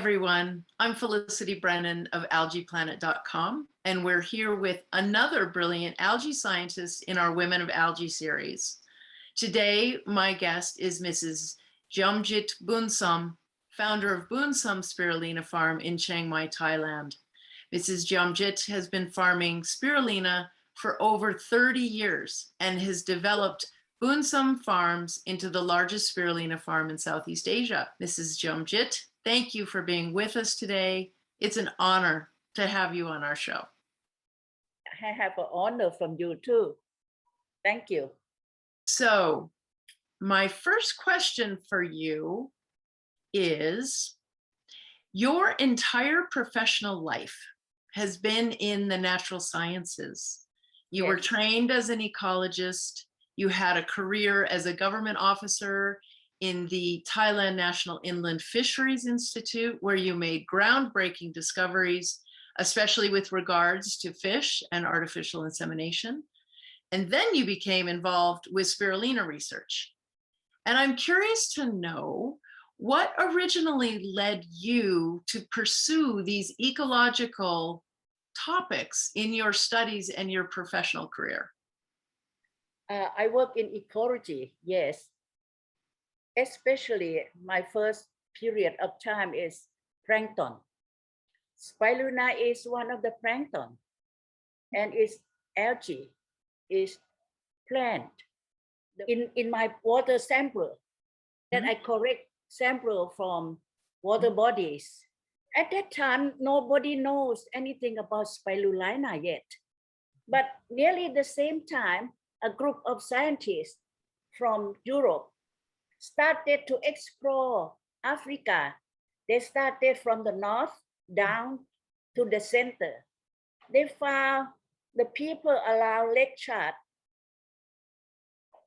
everyone. I'm Felicity Broennan of algaeplanet.com, and we're here with another brilliant algae scientist in our Women of Algae series. Today, my guest is Mrs. Jiamjit Boonsom, founder of Boonsom Spirulina Farm in Chiang Mai, Thailand. Mrs. Jiamjit has been farming spirulina for over 30 years and has developed Boonsom Farms into the largest spirulina farm in Southeast Asia. Mrs. Jiamjit, thank you for being with us today. It's an honor to have you on our show. I have an honor from you too. Thank you. So, my first question for you is, your entire professional life has been in the natural sciences. You were trained as an ecologist. You had a career as a government officer in the Thailand National Inland Fisheries Institute, where you made groundbreaking discoveries, especially with regards to fish and artificial insemination. And then you became involved with spirulina research. And I'm curious to know what originally led you to pursue these ecological topics in your studies and your professional career. I work in ecology, yes. Especially my first period of time is plankton. Spirulina is one of the plankton, and its algae is plant. In my water sample that I collect sample from water bodies. At that time, nobody knows anything about spirulina yet. But nearly the same time, a group of scientists from Europe started to explore Africa. They started from the north down to the center. They found the people around Lake Chad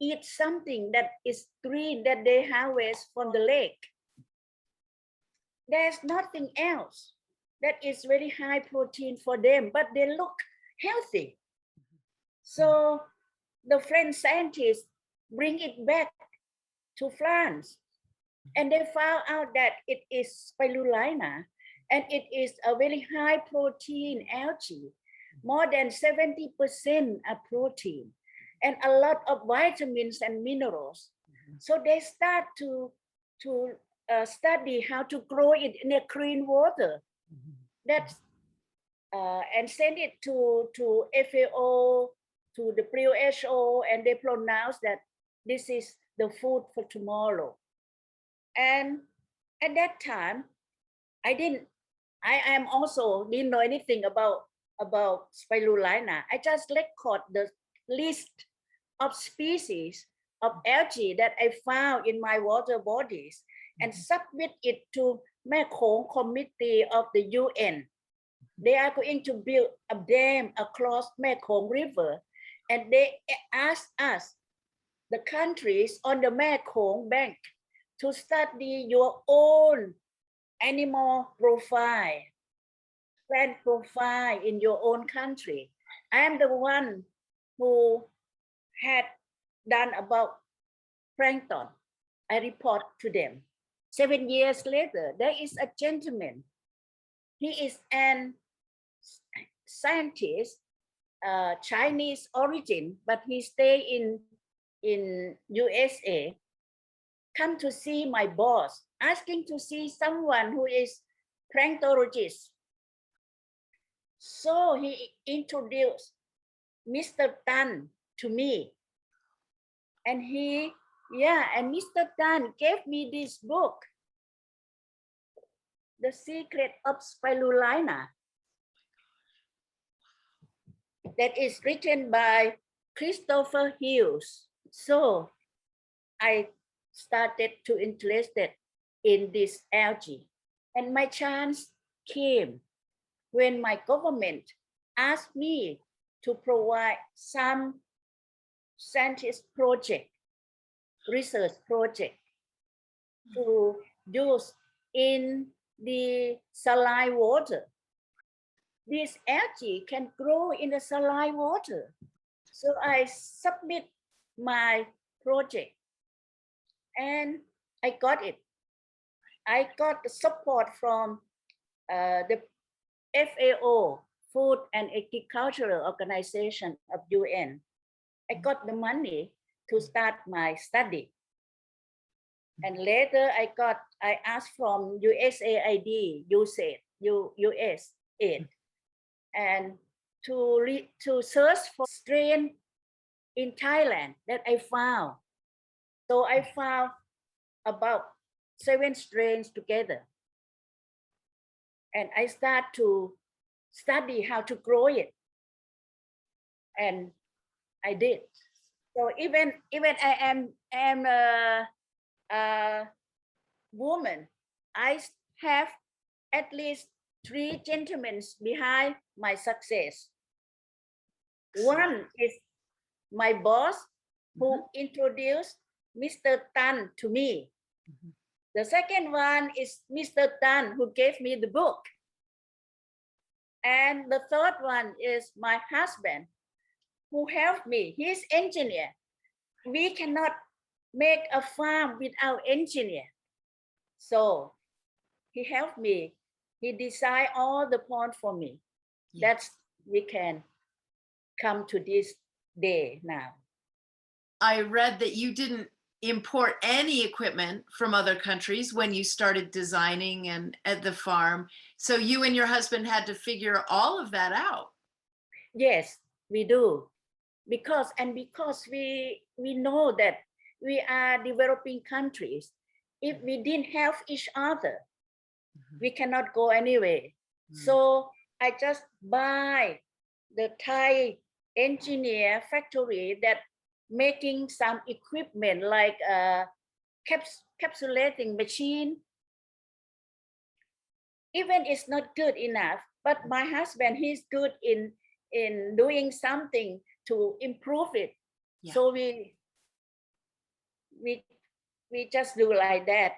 eat something that is green that they harvest from the lake. There's nothing else that is very high protein for them, but they look healthy. So the French scientists bring it back to France, and they found out that it is spirulina, and it is a very high protein algae. More than 70% are protein, and a lot of vitamins and minerals. So they start to study how to grow it in a clean water. That's and send it to FAO, to the WHO, and they pronounce that this is the food for tomorrow. And at that time, I am also didn't know anything about spirulina. I just record the list of species of algae that I found in my water bodies and submit it to Mae Khong Committee of the UN. They are going to build a dam across Mae Khong River, and they asked us, the countries on the Mae Khong bank, to study your own animal profile, plant profile in your own country. I am the one who had done about plankton. I report to them. 7 years later, there is a gentleman. He is an scientist, Chinese origin, but he stay in USA. Come to see my boss, asking to see someone who is planktologist. So he introduced Mr. Tan to me. And Mr. Tan gave me this book, The Secret of Spirulina, that is written by Christopher Hughes. So I started to interested in this algae. And my chance came when my government asked me to provide some scientist project, research project to use in the saline water. This algae can grow in the saline water. So I submit my project and I got it. I got the support from the FAO, Food and Agricultural Organization of UN. I got the money to start my study. And later I asked from USAID, US aid, and to search for strain in Thailand that I found. So I found about 7 strains together. And I start to study how to grow it. And I did. So even I am a woman, I have at least 3 gentlemen behind my success. One is my boss who introduced Mr. Tan to me. The second one is Mr. Tan who gave me the book. And the third one is my husband who helped me. He's engineer. We cannot make a farm without engineer. So he helped me. He designed all the pond for me. Yeah. That's we can come to this day now. I read that you didn't import any equipment from other countries when you started designing and at the farm. So you and your husband had to figure all of that out. Yes, we do. Because we know that we are developing countries. If we didn't help each other, we cannot go anywhere. So I just buy the Thai engineer factory that making some equipment like a capsulating machine. Even it's not good enough, but my husband, he's good in doing something to improve it. Yeah. So we just do like that.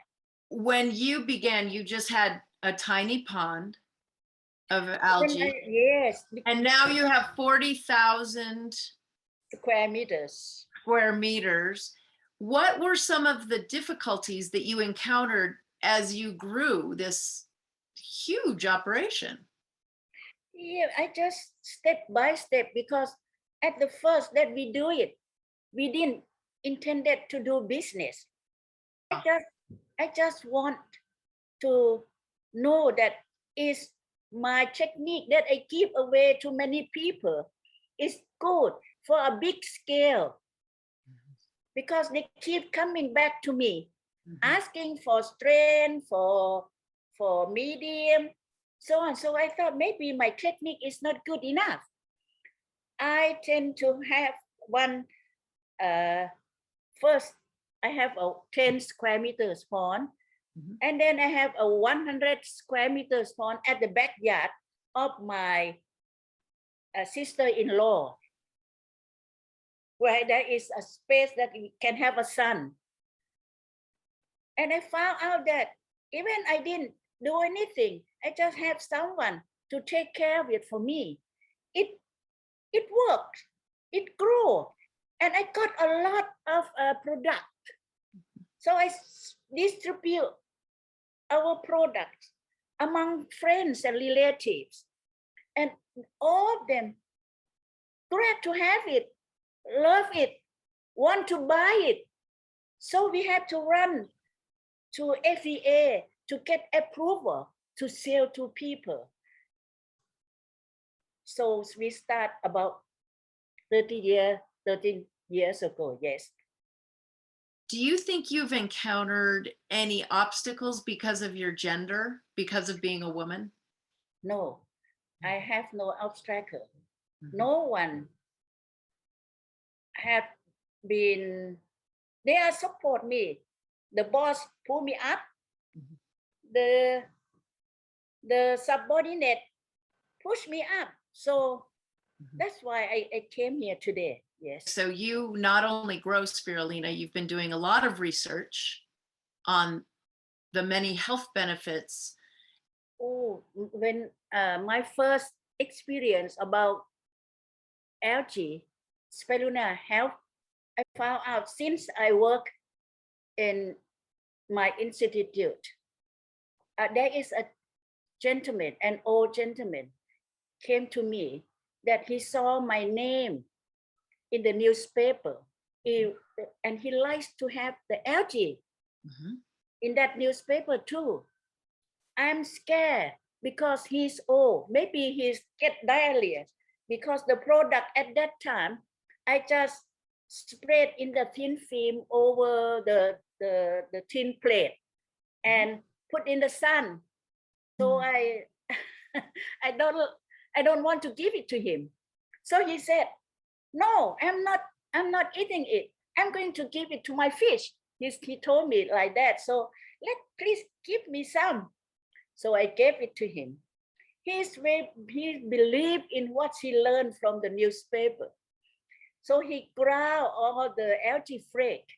When you began, you just had a tiny pond of algae. Yes. And now you have 40,000 square meters. What were some of the difficulties that you encountered as you grew this huge operation? Yeah, I just step by step, because at the first that we do it, we didn't intended to do business. I just want to know that is my technique that I give away to many people is good for a big scale, because they keep coming back to me, asking for strength, for medium, so on. So I thought maybe my technique is not good enough. I tend to have one, first I have a 10 square meters pond, and then I have a 100 square meters pond at the backyard of my sister-in-law, where there is a space that we can have a sun. And I found out that even I didn't do anything, I just have someone to take care of it for me. It worked, it grew, and I got a lot of product. So I distribute our products among friends and relatives, and all of them glad to have it, love it, want to buy it. So we have to run to FEA to get approval to sell to people. So we start about 13 years ago, yes. Do you think you've encountered any obstacles because of your gender, because of being a woman? No, I have no obstacle. No one have been, they are support me. The boss pull me up. The subordinate push me up. So that's why I came here today. Yes. So you not only grow spirulina, you've been doing a lot of research on the many health benefits. Oh, when my first experience about algae, spirulina health, I found out since I work in my institute. there is a gentleman, an old gentleman, came to me that he saw my name in the newspaper. And he likes to have the algae in that newspaper too. I'm scared because he's old. Maybe he's get diarrhea because the product at that time, I just spread in the thin film over the thin plate and put in the sun. So I don't want to give it to him. So he said, no, I'm not eating it. I'm going to give it to my fish. He told me like that. So please give me some. So I gave it to him. He believed in what he learned from the newspaper. So he ground all the algae flake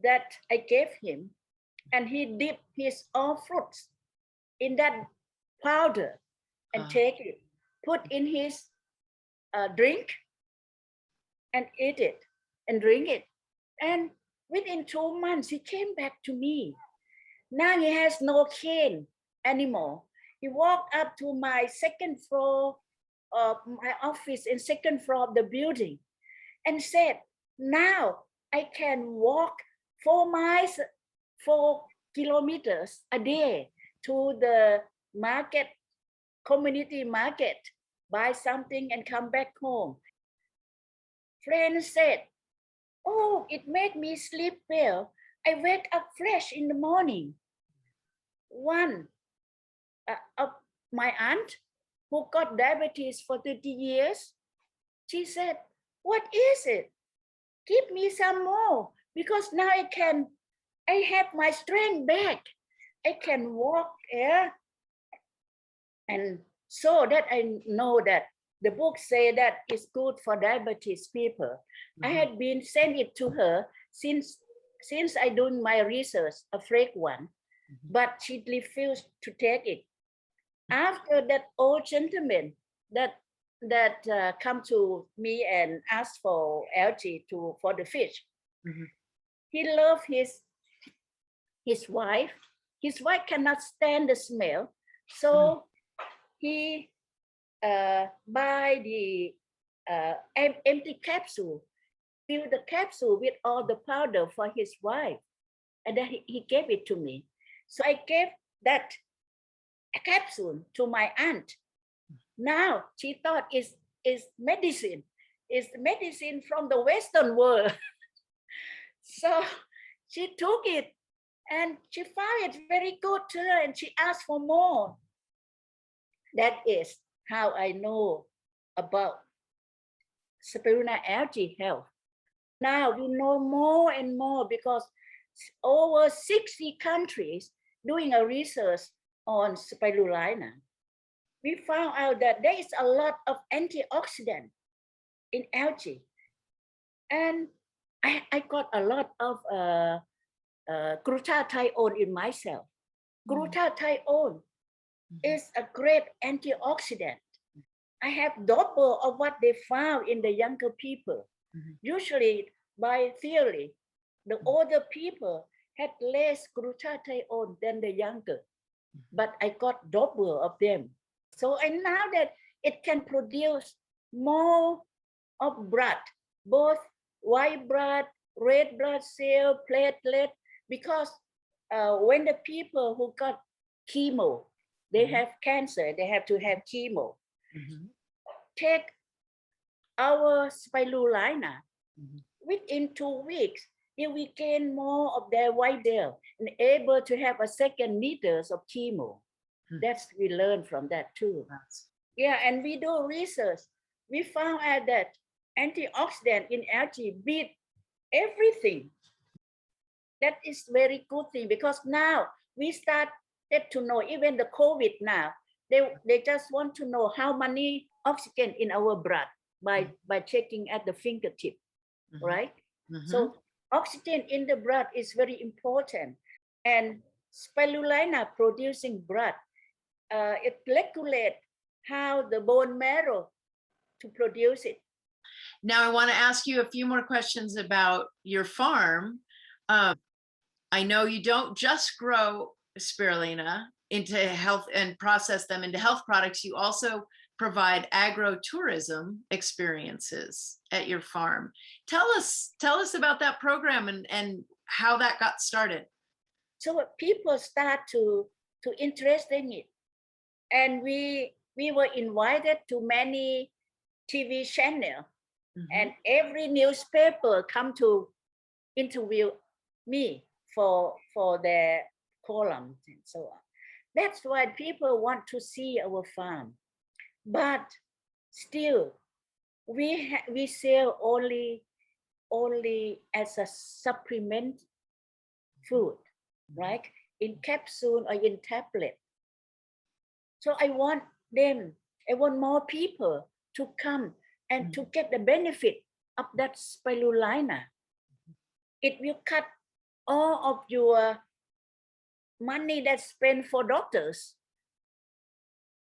that I gave him, and he dipped his all fruits in that powder and take it, put in his drink and eat it and drink it. And within 2 months, he came back to me. Now he has no cane anymore. He walked up to my second floor of my office in second floor of the building and said, now I can walk 4 miles, 4 kilometers a day to the market, community market, buy something and come back home. Friends said, oh, it made me sleep well. I wake up fresh in the morning. One of my aunt who got diabetes for 30 years, she said, what is it? Give me some more, because now I have my strength back. I can walk here. And so that I know that the book say that it's good for diabetes people. I had been sent it to her since I doing my research, a flake one, but she refused to take it. After that old gentleman that come to me and asked for algae for the fish, he loved his wife. His wife cannot stand the smell, so he buy the empty capsule, fill the capsule with all the powder for his wife, and then he gave it to me. So I gave that capsule to my aunt. Now she thought it's medicine. It's medicine from the Western world. So she took it and she found it very good to her, and she asked for more. That is how I know about spirulina algae health. Now we know more and more because over 60 countries doing a research on spirulina. We found out that there is a lot of antioxidant in algae. And I got a lot of glutathione in myself. Glutathione is a great antioxidant. I have double of what they found in the younger people. Usually, by theory, the older people had less glutathione than the younger, but I got double of them. So and now that it can produce more of blood, both white blood, red blood cell, platelet, because when the people who got chemo, they have cancer, they have to have chemo. Take our spirulina, within 2 weeks, they will gain more of their white cell and able to have a second meters of chemo. That's we learn from that too. Yeah, and we do research. We found out that antioxidant in algae beat everything. That is very good thing, because now we started to know, even the COVID now, they just want to know how many oxygen in our blood by checking at the fingertip, right? So oxygen in the blood is very important, and spirulina producing blood, it regulates how the bone marrow to produce it. Now I want to ask you a few more questions about your farm. I know you don't just grow spirulina into health and process them into health products, you also provide agro-tourism experiences at your farm. Tell us about that program and how that got started. So people start to interest in it, and we were invited to many TV channel, and every newspaper come to interview me for their columns and so on. That's why people want to see our farm. But still, we sell only as a supplement food, right? In capsule or in tablet. So I want more people to come and to get the benefit of that spirulina. It will cut all of your money that's spent for doctors.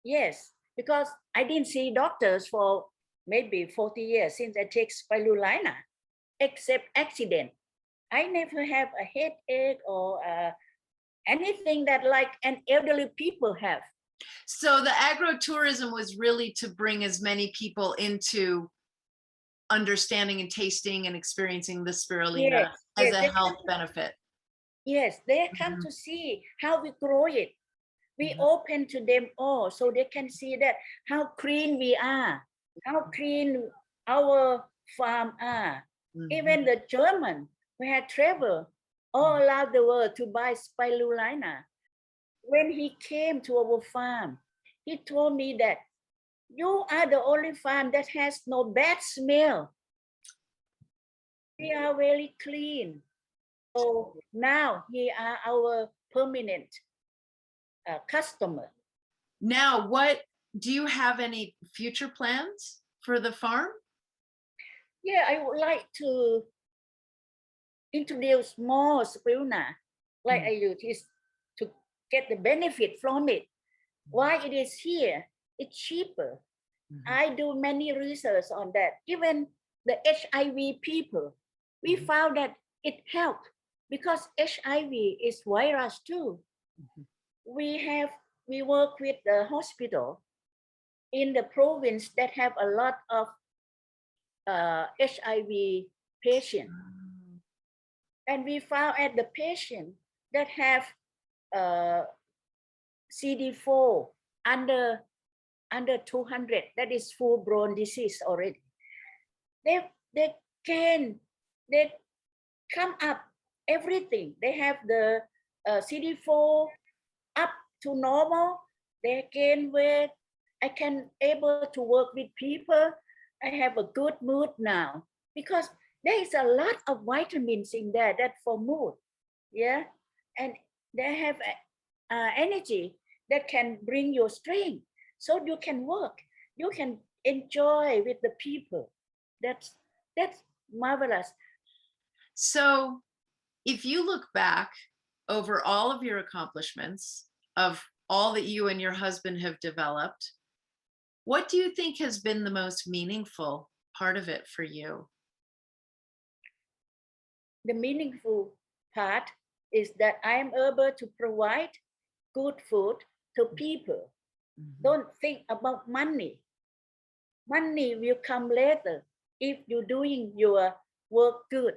Yes, because I didn't see doctors for maybe 40 years since I take spirulina, except accident. I never have a headache or anything that like an elderly people have. So the agro-tourism was really to bring as many people into understanding and tasting and experiencing the spirulina as a health benefit. Yes, they come to see how we grow it. We open to them all so they can see that how clean we are, how clean our farm are. Even the German who had traveled all around the world to buy spirulina, when he came to our farm, he told me that you are the only farm that has no bad smell. We are very clean. So now he are our permanent customer. Now, do you have any future plans for the farm? Yeah, I would like to introduce more spirulina, like I used to get the benefit from it. Why it is here, it's cheaper. I do many research on that. Even the HIV people, we found that it helped because HIV is virus too. We work with the hospital in the province that have a lot of HIV patients. And we found at the patient that have CD4 under 200, that is full-blown disease already. They come up everything. They have the CD4 up to normal. They gain weight. I can able to work with people. I have a good mood now because there is a lot of vitamins in there that for mood, yeah, and they have energy that can bring your strength, so you can work, you can enjoy with the people. That's marvelous. So, if you look back over all of your accomplishments, of all that you and your husband have developed, what do you think has been the most meaningful part of it for you? The meaningful part is that I am able to provide good food to people. Don't think about money. Money will come later if you're doing your work good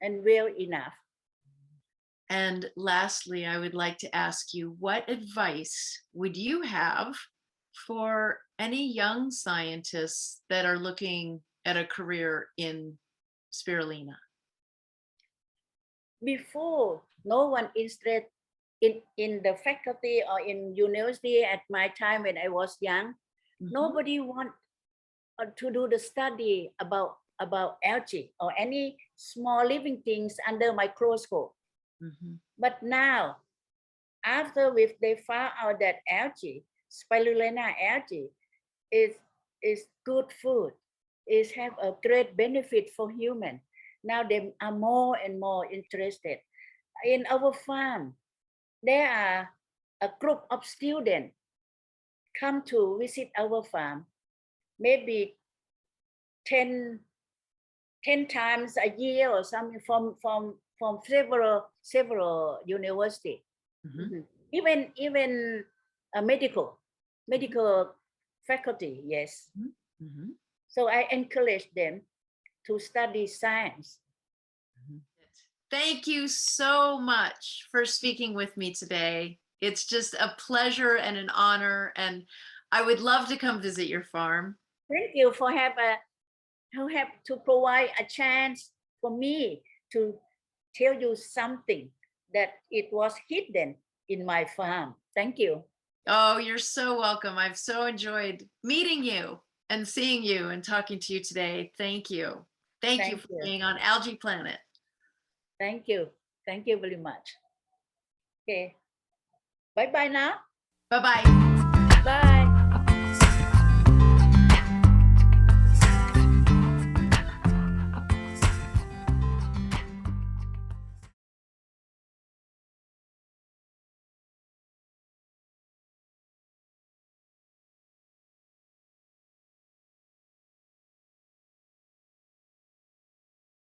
and well enough. And lastly, I would like to ask you, what advice would you have for any young scientists that are looking at a career in spirulina? Before, no one interested in the faculty or in university at my time when I was young. Nobody want to do the study about algae or any small living things under microscope. But now, after they found out that algae, spirulina algae, is good food, is have a great benefit for human. Now they are more and more interested. In our farm, there are a group of students come to visit our farm, maybe 10 times a year or something from several universities. even medical faculty, yes. Mhm. So I encourage them to study science. Thank you so much for speaking with me today. It's just a pleasure and an honor, and I would love to come visit your farm. Thank you for have to provide a chance for me to tell you something that it was hidden in my farm. Thank you. Oh, you're so welcome. I've so enjoyed meeting you and seeing you and talking to you today. Thank you. Thank you Thank for you. being on Algae Planet. Thank you. Thank you very much. Okay. Bye bye now. Bye-bye. Bye.